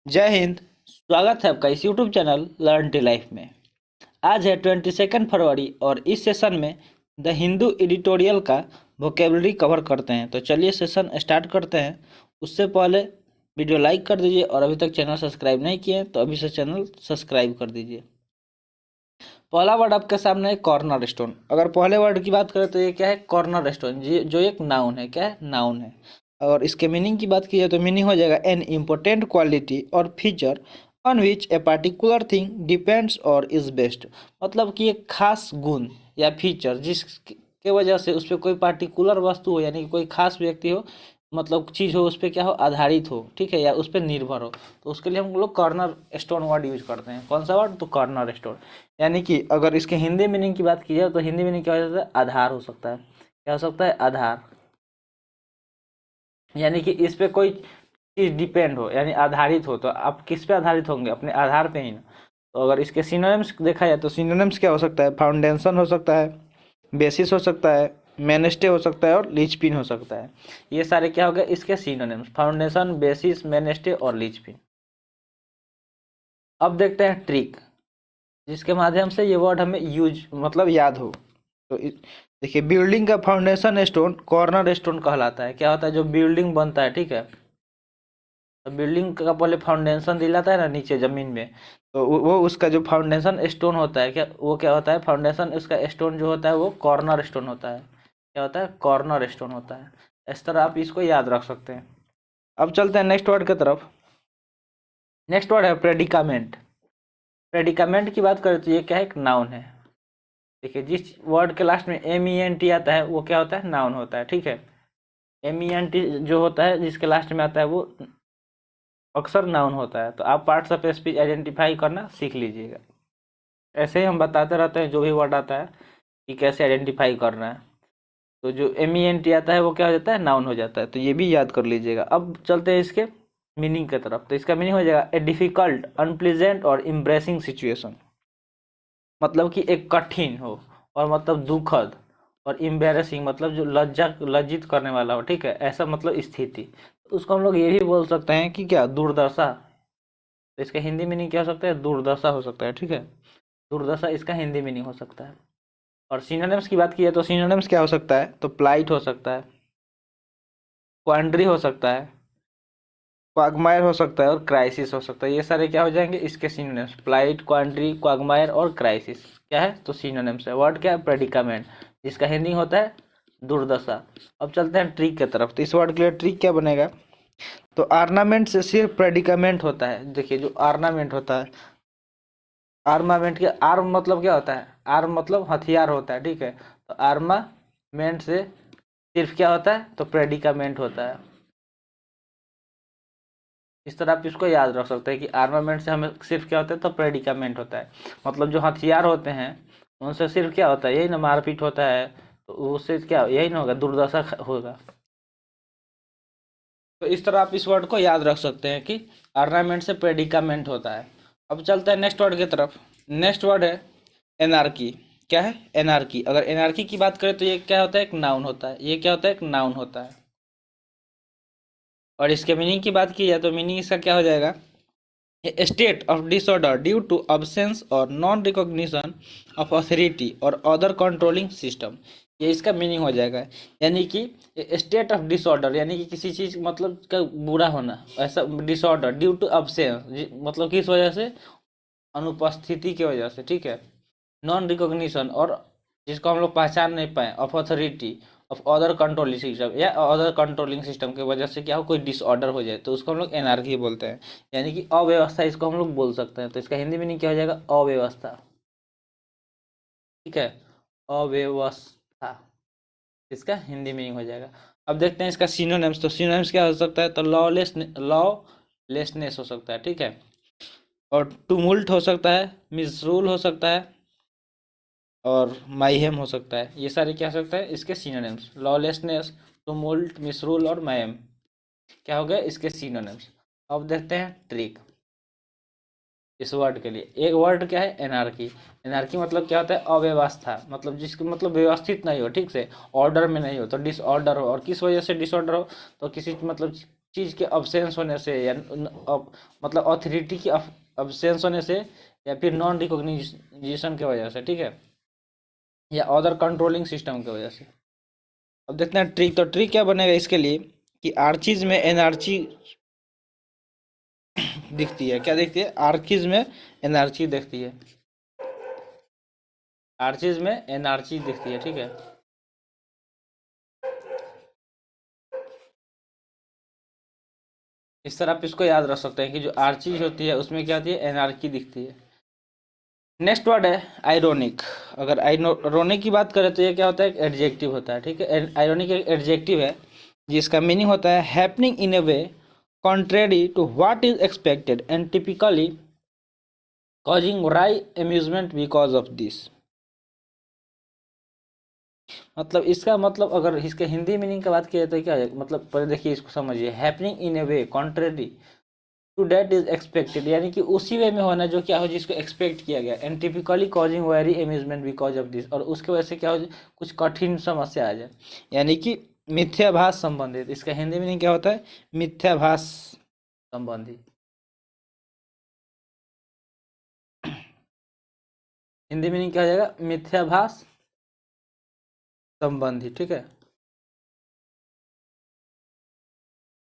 जय हिंद। स्वागत है आपका इस YouTube channel learn to life में। आज है 22 फरवरी और इस सेशन में द हिंदू एडिटोरियल का वोकेबलरी कवर करते हैं। तो चलिए सेशन स्टार्ट करते हैं। उससे पहले वीडियो लाइक कर दीजिए और अभी तक चैनल सब्सक्राइब नहीं किए हैं तो अभी से चैनल सब्सक्राइब कर दीजिए। पहला वर्ड आपके सामने है कॉर्नर स्टोन। अगर पहले वर्ड की बात करें तो ये क्या है? कॉर्नर स्टोन, जो एक नाउन है। क्या है? नाउन है। और इसके मीनिंग की बात की जाए तो मीनिंग हो जाएगा एन इम्पोर्टेंट क्वालिटी और feature on which a particular thing depends और इज बेस्ड। मतलब कि एक खास गुण या फीचर जिसके वजह से उस पर कोई पार्टिकुलर वस्तु हो, यानी कि कोई खास व्यक्ति हो, मतलब चीज़ हो, उस पर क्या हो? आधारित हो, ठीक है, या उस पर निर्भर हो। तो उसके लिए हम लोग कॉर्नर स्टोन वर्ड यूज करते हैं। कौन सा वर्ड? तो कॉर्नर स्टोन। यानी कि अगर इसके हिंदी मीनिंग की बात की जाए तो हिंदी मीनिंग क्या हो जाता है? आधार हो सकता है। क्या हो सकता है? आधार। यानी कि इस पे कोई चीज डिपेंड हो, यानी आधारित हो। तो आप किस पे आधारित होंगे? अपने आधार पे ही ना। तो अगर इसके सिनोनिम्स देखा जाए तो सिनोनिम्स क्या हो सकता है? फाउंडेशन हो सकता है, बेसिस हो सकता है, मेनस्टे हो सकता है और लीचपिन हो सकता है। ये सारे क्या हो गए इसके सिनोनिम्स? फाउंडेशन, बेसिस, मेनस्टे और लीचपिन। अब देखते हैं ट्रिक, जिसके माध्यम से ये वर्ड हमें यूज मतलब याद हो। तो देखिए, बिल्डिंग का फाउंडेशन स्टोन कॉर्नर स्टोन कहलाता है। क्या होता है? जो बिल्डिंग बनता है, ठीक है, तो बिल्डिंग का पहले फाउंडेशन दिलाता है ना नीचे जमीन में, तो वो उसका जो फाउंडेशन स्टोन होता है, क्या वो क्या होता है? फाउंडेशन उसका स्टोन जो होता है वो कॉर्नर स्टोन होता है। क्या होता है? कॉर्नर स्टोन होता है। इस तरह आप इसको याद रख सकते हैं। अब चलते हैं नेक्स्ट वर्ड की तरफ। नेक्स्ट वर्ड है प्रेडिकामेंट। प्रेडिकामेंट की बात करें तो ये क्या है? एक नाउन है। देखिए, जिस वर्ड के लास्ट में MENT आता है वो क्या होता है? नाउन होता है, ठीक है। MENT जो होता है जिसके लास्ट में आता है वो अक्सर नाउन होता है। तो आप पार्ट्स ऑफ स्पीच आइडेंटिफाई करना सीख लीजिएगा। ऐसे ही हम बताते रहते हैं जो भी वर्ड आता है कि कैसे आइडेंटिफाई करना है। तो जो MENT आता है वो क्या हो जाता है? नाउन हो जाता है। तो ये भी याद कर लीजिएगा। अब चलते हैं इसके मीनिंग की तरफ। तो इसका मीनिंग हो जाएगा ए डिफिकल्ट, अनप्लीजेंट और इम्ब्रेसिंग सिचुएशन। मतलब कि एक कठिन हो, और मतलब दुखद, और इम्बेरसिंग मतलब जो लज्जित करने वाला हो, ठीक है, ऐसा मतलब स्थिति। तो उसको हम लोग ये भी बोल सकते हैं कि क्या? दुर्दशा। तो इसका हिंदी मीनिंग क्या हो सकता है? दुर्दशा हो सकता है, ठीक है। दुर्दशा इसका हिंदी मीनिंग हो सकता है। और सिनोनिम्स की बात की जाए तो सिनोनिम्स क्या हो सकता है? तो प्लाइट हो सकता है, क्वांड्री हो सकता है, क्वागमायर हो सकता है और क्राइसिस हो सकता है। ये सारे क्या हो जाएंगे इसके सिनोनिम्स? प्लाइट, क्वांड्री, क्वागमायर और क्राइसिस क्या है? तो सिनोनिम्स है। वर्ड क्या है? प्रेडिकामेंट, जिसका हिंदी होता है दुर्दशा। अब चलते हैं ट्रिक की तरफ। तो इस वर्ड के लिए ट्रिक क्या बनेगा? तो आर्नामेंट से सिर्फ प्रेडिकामेंट होता है। देखिए, जो आर्नामेंट होता है, आर्मामेंट के आर्म मतलब क्या होता है? आर्म मतलब हथियार होता है, ठीक है। तो आर्मामेंट से सिर्फ क्या होता है? तो प्रेडिकामेंट होता है। इस तरह आप इसको याद रख सकते हैं कि आर्मामेंट से हमें सिर्फ क्या होता है? तो प्रेडिकामेंट होता है। मतलब जो हथियार होते हैं उनसे सिर्फ क्या होता है? यही ना, मारपीट होता है। तो उससे क्या यही ना होगा? दुर्दशा होगा। तो इस तरह आप इस वर्ड को याद रख सकते हैं कि आर्नामेंट से प्रेडिकामेंट होता है। अब चलते हैं नेक्स्ट वर्ड की तरफ। नेक्स्ट वर्ड है एनार्की। क्या है? एनार्की। अगर एनार्की की बात करें तो ये क्या होता है? एक नाउन होता है। ये क्या होता है? एक नाउन होता है। और इसके मीनिंग की बात की जाए तो मीनिंग इसका क्या हो जाएगा? A state of disorder due to absence or non-recognition of authority or other controlling system। ये इसका मीनिंग हो जाएगा। यानी कि स्टेट ऑफ डिसऑर्डर, यानी कि किसी चीज मतलब का बुरा होना, ऐसा डिसऑर्डर ड्यू टू अब्सेंस, मतलब किस वजह से? अनुपस्थिति की वजह से, ठीक है। नॉन रिकॉग्निशन, और जिसको हम लोग पहचान नहीं पाए, of authority of other controlling system, या अदर कंट्रोलिंग सिस्टम की वजह से क्या हो? कोई डिसऑर्डर हो जाए तो उसको हम लोग एनार्की बोलते हैं। यानी कि अव्यवस्था इसको हम लोग बोल सकते हैं। तो इसका हिंदी मीनिंग क्या हो जाएगा? अव्यवस्था, ठीक है। अव्यवस्था इसका हिंदी मीनिंग हो जाएगा। अब देखते हैं इसका सिनोनिम्स। तो सिनोनिम्स क्या हो सकता है? तो लॉलेसनेस हो सकता है, ठीक है। और टुमुल्ट हो सकता है, मिसरूल हो सकता है, और माइहेम हो सकता है। ये सारे क्या हो सकता है इसके सिनोनिम्स? लॉलेसनेस, टुमुल्ट, मिसरूल और माइहेम क्या हो गए इसके सिनोनिम्स। अब देखते हैं ट्रिक इस वर्ड के लिए। एक वर्ड क्या है? एनार्की। एनार्की मतलब क्या होता है? अव्यवस्था, मतलब जिसके मतलब व्यवस्थित नहीं हो, ठीक से ऑर्डर में नहीं हो, तो डिसऑर्डर हो। और किस वजह से डिसऑर्डर हो? तो किसी मतलब चीज़ के अब्सेंस होने से या मतलब अथॉरिटी की अब्सेंस होने से या फिर नॉन रिकॉग्निशन की वजह से, ठीक है, या अदर कंट्रोलिंग सिस्टम की वजह से। अब देखते हैं ट्रिक। तो ट्रिक क्या बनेगा इसके लिए कि आर्चीज में एनर्जी दिखती है। क्या दिखती है? आर्चीज में एनर्जी दिखती है। आर्चीज में एनर्जी दिखती है, ठीक है। इस तरह आप इसको याद रख सकते हैं कि जो आर्चीज होती है उसमें क्या होती है? एनर्जी दिखती है। नेक्स्ट वर्ड है आयरोनिक। अगर आयरोनिक की बात करें तो ये क्या होता है? एक एडजेक्टिव होता है, ठीक है। आयरोनिक एक एडजेक्टिव है जिसका मीनिंग होता है happening in a way contrary to what is expected and typically causing wry amusement because of this। मतलब इसका मतलब अगर इसके हिंदी मीनिंग की बात किया तो क्या है? मतलब पहले देखिए इसको समझिए। Happening in a way contrary to that is expected, यानी कि उसी वे में होना जो क्या हो, जिसको एक्सपेक्ट किया गया। And typically causing very amusement because of this, और उसके वजह से क्या हो, कुछ कठिन समस्या आ जाए, यानी कि मिथ्याभास संबंधित। इसका हिंदी मीनिंग क्या होता है? मिथ्याभास संबंधी। हिंदी मीनिंग क्या हो जाएगा? मिथ्याभास संबंधी, ठीक है।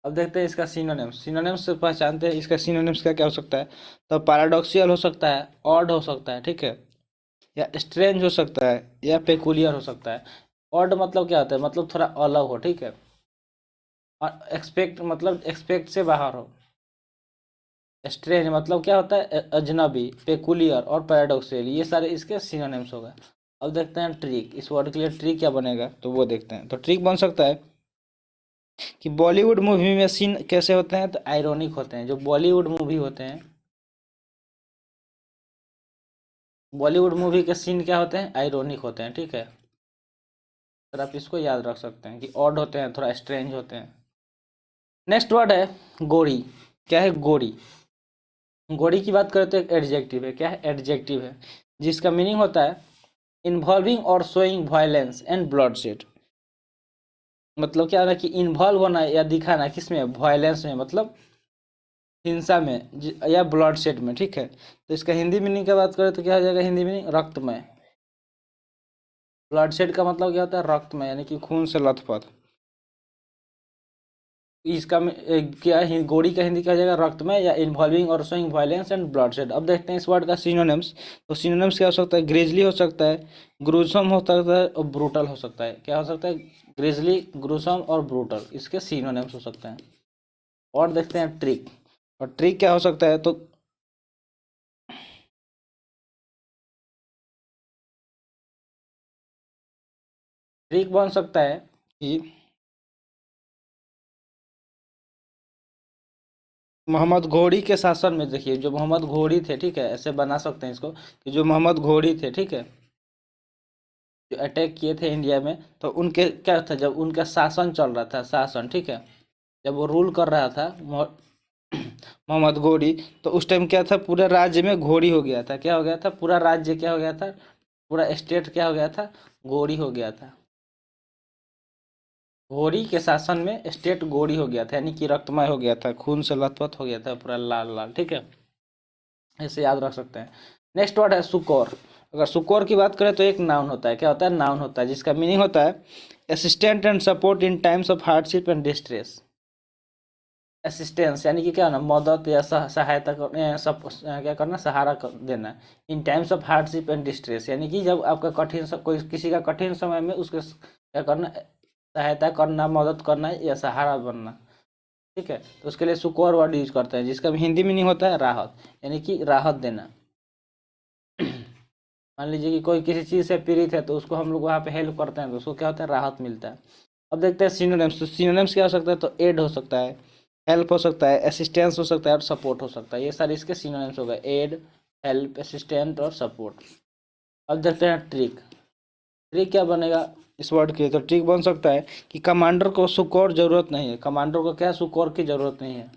अब देखते हैं इसका सिनोनिम्स। सिनोनिम्स से पहचानते हैं इसका सिनोनिम्स क्या क्या हो सकता है। तो पैराडॉक्सियल हो सकता है, ऑड हो सकता है, ठीक है, या स्ट्रेंज हो सकता है, या पेकुलियर हो सकता है। ऑड मतलब क्या होता है? मतलब थोड़ा अलग हो, ठीक है। और एक्सपेक्ट मतलब एक्सपेक्ट से बाहर हो। स्ट्रेंज मतलब क्या होता है? अजनबी। पेकुलियर और पैराडॉक्सियल, ये सारे इसके सिनोनिम्स हो गए। अब देखते हैं ट्रिक। इस वर्ड के लिए ट्रिक क्या बनेगा तो वो देखते हैं। तो ट्रिक बन सकता है कि बॉलीवुड मूवी में सीन कैसे होते हैं? तो आयरॉनिक होते हैं। जो बॉलीवुड मूवी होते हैं, बॉलीवुड मूवी के सीन क्या होते हैं? आयरॉनिक होते हैं, ठीक है। सर आप इसको याद रख सकते हैं कि ऑड होते हैं, थोड़ा स्ट्रेंज होते हैं। नेक्स्ट वर्ड है गोरी। क्या है? गोरी। गोरी की बात करें तो एक एडजेक्टिव है। क्या है? एडजेक्टिव है जिसका मीनिंग होता है इन्वॉल्विंग और शोइंग वायलेंस एंड ब्लडशेड। मतलब क्या है ना कि इन्वॉल्व होना या दिखाना किसमें? वायलेंस में, मतलब हिंसा में, या ब्लडशेड में, ठीक है। तो इसका हिंदी मीनिंग की बात करें तो क्या हो जाएगा? हिंदी मीनिंग रक्तमय। ब्लडशेड का मतलब क्या होता है? रक्तमय, यानी कि खून से लथपथ। इसका क्या है? गोरी का हिंदी क्या हो जाएगा? रक्तमय या इन्वॉल्विंग और शोइंग वायलेंस एंड ब्लडशेड। अब देखते हैं इस वर्ड का सिनोनिम्स। तो सिनोनिम्स क्या हो सकता है? ग्रेजली हो सकता है, ग्रूसम हो सकता है, और ब्रूटल हो सकता है। क्या हो सकता है? ग्रेजली, ग्रूसम और ब्रूटल, इसके सिनोनिम्स हो सकते हैं। और देखते हैं ट्रिक। और ट्रिक क्या हो सकता है? तो ट्रिक बन सकता है कि मोहम्मद घोरी के शासन में, देखिए जो मोहम्मद घोरी थे, ठीक है, ऐसे बना सकते हैं इसको कि जो मोहम्मद घोरी थे, ठीक है, जो अटैक किए थे इंडिया में, तो उनके क्या था? जब उनका शासन चल रहा था, शासन, ठीक है, जब वो रूल कर रहा था मोहम्मद घोरी, तो उस टाइम क्या था? पूरे राज्य में घोरी हो गया था। क्या हो गया था? पूरा राज्य क्या हो गया था? पूरा स्टेट क्या हो गया था? घोरी हो गया था। घोरी के शासन में स्टेट घोरी हो गया था, यानी कि रक्तमय हो गया था, खून से लथपथ हो गया था, पूरा लाल लाल, ठीक है। ऐसे याद रख सकते हैं। नेक्स्ट वर्ड है सुकोर। अगर सुकोर की बात करें तो एक नाउन होता है। क्या होता है? नाउन होता है जिसका मीनिंग होता है assistant and support in times of hardship and distress. Assistance यानी कि क्या ना, मदद या सहायता करना, सब क्या करना, सहारा देना। In times of hardship and distress, यानी कि जब आपका कठिन कोई किसी का कठिन समय में उसके क्या करना, सहायता करना, मदद करना या सहारा बनना, ठीक है। तो उसके लिए सुकोर वर्ड यूज करते हैं जिसका हिंदी मीनिंग होता है राहत, यानी कि राहत देना। मान लीजिए कि कोई किसी चीज़ से पीड़ित है तो उसको हम लोग वहाँ पे हेल्प करते हैं तो उसको क्या होता है? राहत मिलता है। अब देखते हैं सिनोनिम्स। तो सिनोनिम्स क्या हो सकता है? तो एड हो सकता है, हेल्प हो सकता है, असिस्टेंस हो सकता है, और सपोर्ट हो सकता है। ये सारे इसके सिनोनिम्स हो गए, एड, हेल्प, असिस्टेंट और सपोर्ट। अब देखते हैं ट्रिक। ट्रिक क्या बनेगा इस वर्ड के? तो ट्रिक बन सकता है कि कमांडर को सुकोर जरूरत नहीं है। कमांडर को क्या? सुकोर की जरूरत नहीं है।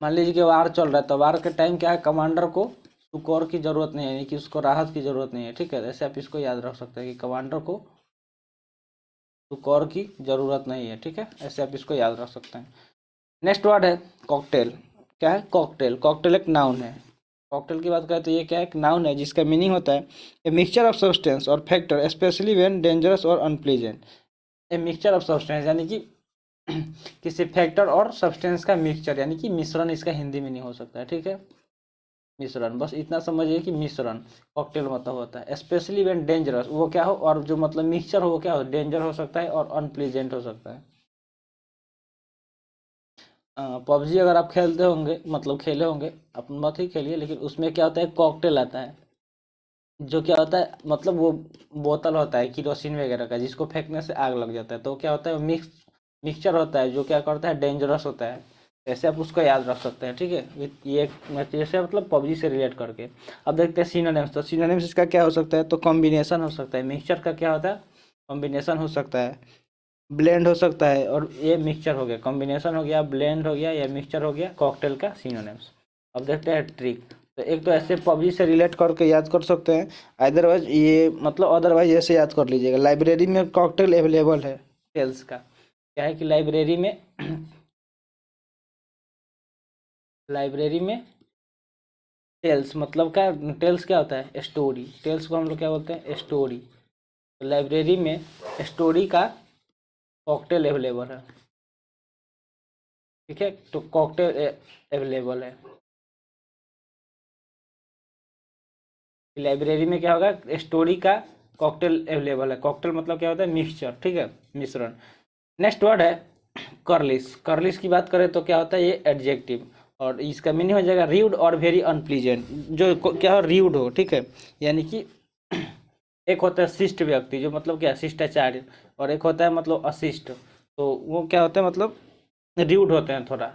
मान लीजिए कि वार चल रहा है तो वार के टाइम क्या है? कमांडर को सुकोर की जरूरत नहीं है, यानी कि उसको राहत की जरूरत नहीं है, ठीक है। ऐसे आप इसको याद रख सकते हैं कि कमांडर को तो कॉर की ज़रूरत नहीं है, ठीक है, ऐसे आप इसको याद रख सकते हैं। नेक्स्ट वर्ड है कॉकटेल। क्या है कॉकटेल? कॉकटेल एक नाउन है। कॉकटेल की बात करें तो ये क्या है, एक नाउन है जिसका मीनिंग होता है ए मिक्सचर ऑफ सब्सटेंस और फैक्टर स्पेशली व्हेन डेंजरस और unpleasant. A mixture of substance यानी कि किसी फैक्टर और सब्सटेंस का मिक्सचर, यानी कि मिश्रण इसका हिंदी मीनिंग हो सकता है, ठीक है, मिश्रण। बस इतना समझिए कि मिश्रण कॉकटेल मतलब होता है। स्पेशली व्हेन डेंजरस, वो क्या हो, और जो मतलब मिक्सचर हो वो क्या हो, डेंजर हो सकता है और अनप्लीजेंट हो सकता है। पबजी अगर आप खेलते होंगे, मतलब खेले होंगे, आप मत ही खेलिए, लेकिन उसमें क्या होता है, कॉकटेल आता है, जो क्या होता है, मतलब वो बोतल होता है किरोसिन वगैरह का, जिसको फेंकने से आग लग जाता है। तो क्या होता है, मिक्सचर होता है जो क्या करता है, डेंजरस होता है। ऐसे आप उसको याद रख सकते हैं, ठीक है, ये जैसे मतलब पबजी से रिलेट करके। अब देखते हैं सिनोनिम्स। तो सिनोनिम्स इसका क्या हो सकता है, तो कॉम्बिनेशन हो सकता है। मिक्सचर का क्या होता है, कॉम्बिनेशन हो सकता है, ब्लेंड हो सकता है, और ये मिक्सचर हो गया, कॉम्बिनेशन हो गया, ब्लेंड हो गया, या मिक्सचर हो गया, कॉकटेल का सिनोनिम्स। अब देखते हैं ट्रिक। तो एक तो ऐसे पबजी से रिलेट करके याद कर सकते हैं, अदरवाइज ये मतलब अदरवाइज ऐसे याद कर लीजिएगा, लाइब्रेरी में कॉकटेल अवेलेबल है टेल्स का। क्या है कि लाइब्रेरी में लाइब्रेरी में टेल्स मतलब क्या, टेल्स क्या होता है, स्टोरी। टेल्स को हम लोग क्या बोलते हैं, स्टोरी। तो लाइब्रेरी में स्टोरी का कॉकटेल अवेलेबल है, ठीक है, तो कॉकटेल अवेलेबल है। लाइब्रेरी में क्या होगा, स्टोरी का कॉकटेल अवेलेबल है। कॉकटेल मतलब क्या होता है, मिक्सचर, ठीक है, मिश्रण। नेक्स्ट वर्ड है करलिस। करलिस की बात करें तो क्या होता है, ये एडजेक्टिव, और इसका मीनिंग हो जाएगा र्यूड और वेरी अनप्लीजेंट। जो क्या हो, र्यूड हो, ठीक है, यानी कि एक होता है शिष्ट व्यक्ति, जो मतलब क्या, शिष्टाचार्य, और एक होता है मतलब अशिष्ट। तो वो क्या होता है, मतलब र्यूड होते हैं थोड़ा।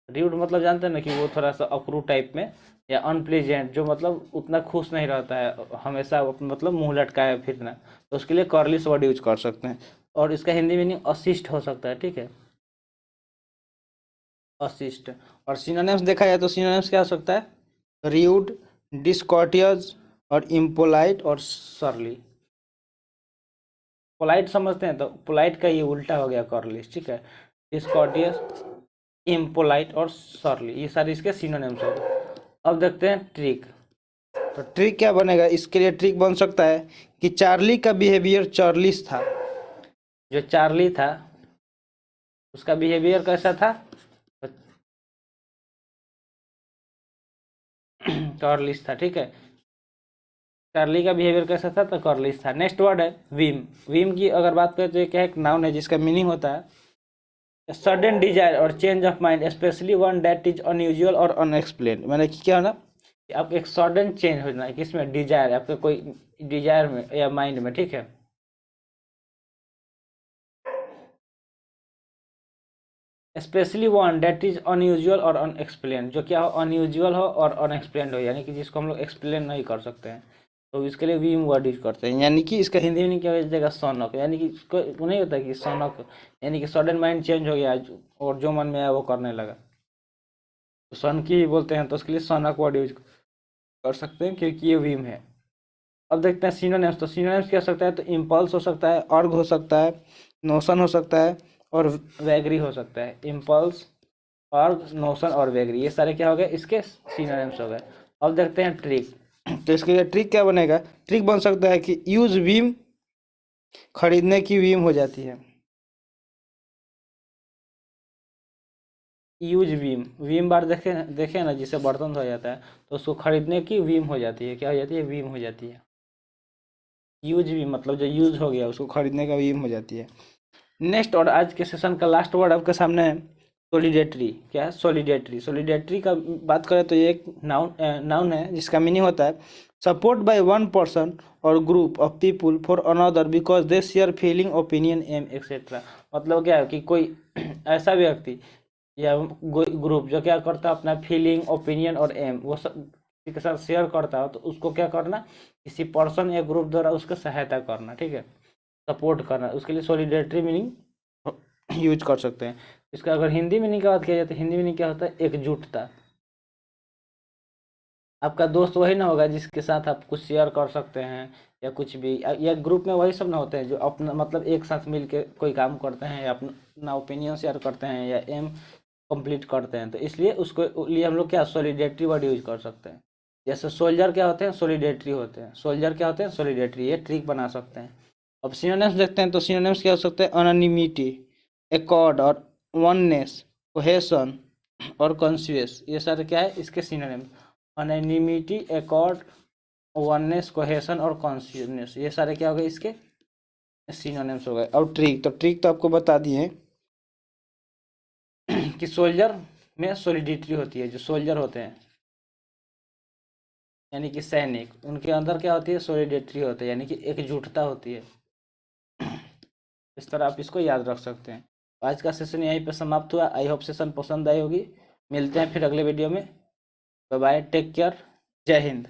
र्यूड मतलब जानते हैं ना कि वो थोड़ा सा अप्रूव टाइप में, या अनप्लीजेंट जो मतलब उतना खुश नहीं रहता है, हमेशा मतलब मुंह लटकाए फिरना, तो उसके लिए कर्लिश वर्ड यूज कर सकते हैं। और इसका हिंदी मीनिंग अशिष्ट हो सकता है, ठीक है, अशिष्ट। और सिनोनिम्स देखा जाए तो सिनोनिम्स क्या हो सकता है, र्यूड, डिसकॉर्टियस, और इम्पोलाइट, और सरली। पोलाइट समझते हैं, तो पोलाइट का ये उल्टा हो गया कर्लिश, ठीक है, डिसकॉर्टियस, इम्पोलाइट और सरली, ये सारे इसके सिनोनिम्स हो गए। अब देखते हैं ट्रिक। तो ट्रिक क्या बनेगा, इसके लिए ट्रिक बन सकता है कि चार्ली का बिहेवियर चार्लिश था। जो चार्ली था उसका बिहेवियर कैसा था, चार्लिश था, ठीक है, चार्ली का बिहेवियर कैसा था, तो कार्लिश था। नेक्स्ट वर्ड है विम। विम की अगर बात करें तो ये क्या एक नाउन है जिसका मीनिंग होता है सडन डिजायर और change of mind specially one that is unusual और अनएक्सप्लेन। मैंने क्या ना कि आपको एक सडन चेंज होना है, किसमें, डिजायर, आपके कोई डिजायर में या माइंड में, ठीक है, specially one that is unusual और अनएक्सप्लेन, जो क्या हो, अनयूजुअल हो और अनएक्सप्लेन हो, यानी कि जिसको हम लोग एक्सप्लेन नहीं कर सकते हैं, तो इसके लिए वीम वर्ड यूज करते हैं। यानी कि इसका हिंदी में क्या हो जाएगा, सनक, यानी कि इसको नहीं होता कि सनक, यानी कि सडन माइंड चेंज हो गया और जो मन में आया वो करने लगा, तो सन की ही बोलते हैं, तो उसके लिए सनक वर्ड यूज कर सकते हैं क्योंकि ये वीम है। अब देखते हैं सिनोनिम्स। तो सिनोनिम्स क्या हो सकता है, तो इम्पल्स हो सकता है, अर्ग हो सकता है, नोशन हो सकता है, और वैगरी हो सकता है। इम्पल्स, अर्ग, नोशन और वैगरी, ये सारे क्या हो गए, इसके सिनोनिम्स हो गए। अब देखते हैं ट्रिक। तो इसके लिए ट्रिक क्या बनेगा, ट्रिक बन सकता है कि यूज वीम, खरीदने की वीम हो जाती है। यूज वीम, वीम बार देखे देखे ना, जिसे बर्तन धोया जाता है तो उसको खरीदने की वीम हो जाती है, क्या हो जाती है, वीम हो जाती है। यूज वीम मतलब जो यूज हो गया उसको खरीदने का वीम हो जाती है। नेक्स्ट और आज के सेशन का लास्ट वर्ड आपके सामने है सोलिडेटरी। क्या है, सोलिडेटरी। सोलिडेटरी का बात करें तो ये एक नाउन है जिसका मीनिंग होता है सपोर्ट बाय वन पर्सन और group of people for another because they share feeling, opinion, um etcetera. मतलब क्या है कि कोई ऐसा व्यक्ति या ग्रुप जो क्या करता है, अपना फीलिंग, ओपिनियन और एम वो सब किसी के साथ शेयर करता हो, तो उसको क्या करना, किसी पर्सन या ग्रुप द्वारा उसको सहायता करना, ठीक है, सपोर्ट करना, उसके लिए सॉलिडेटरी मीनिंग यूज कर सकते हैं। इसका अगर हिंदी मीनिंग की बात किया जाए तो हिंदी मीनिंग क्या होता है, एकजुटता। आपका दोस्त वही ना होगा जिसके साथ आप कुछ शेयर कर सकते हैं या कुछ भी, या ग्रुप में वही सब ना होते हैं जो अपना मतलब एक साथ मिल के कोई काम करते हैं या अपना ओपिनियन शेयर करते हैं या एम कंप्लीट करते हैं। तो इसलिए उसको लिए हम लोग क्या सॉलिडेटरी वर्ड यूज कर सकते हैं। जैसे सोल्जर क्या होते हैं, सॉलिडेटरी होते हैं। सोल्जर क्या होते हैं, सॉलिडेटरी। ये ट्रिक बना सकते हैं। अब सिनोनिम्स देखते हैं, तो सिनोनिम्स क्या हो सकते हैं, अनोनिमिटी, एकॉर्ड और वननेस, कोहेशन और कॉन्शियस। ये सारे क्या है इसके synonyms. Anonymity, accord, oneness, cohesion और कॉन्शियसनेस, ये सारे क्या हो गए इसके सिनोनिम्स हो गए। और ट्रिक, तो ट्रिक तो आपको बता दिए कि सोल्जर में सॉलिडिटी होती है। जो सोल्जर होते हैं यानी कि सैनिक, उनके अंदर क्या होती है, सॉलिडेटरी होती है, यानी कि एकजुटता होती है। इस तरह आप इसको याद रख सकते हैं। आज का सेशन यहीं पे समाप्त हुआ। आई होप सेशन पसंद आई होगी। मिलते हैं फिर अगले वीडियो में। बाय बाय, टेक केयर, जय हिंद।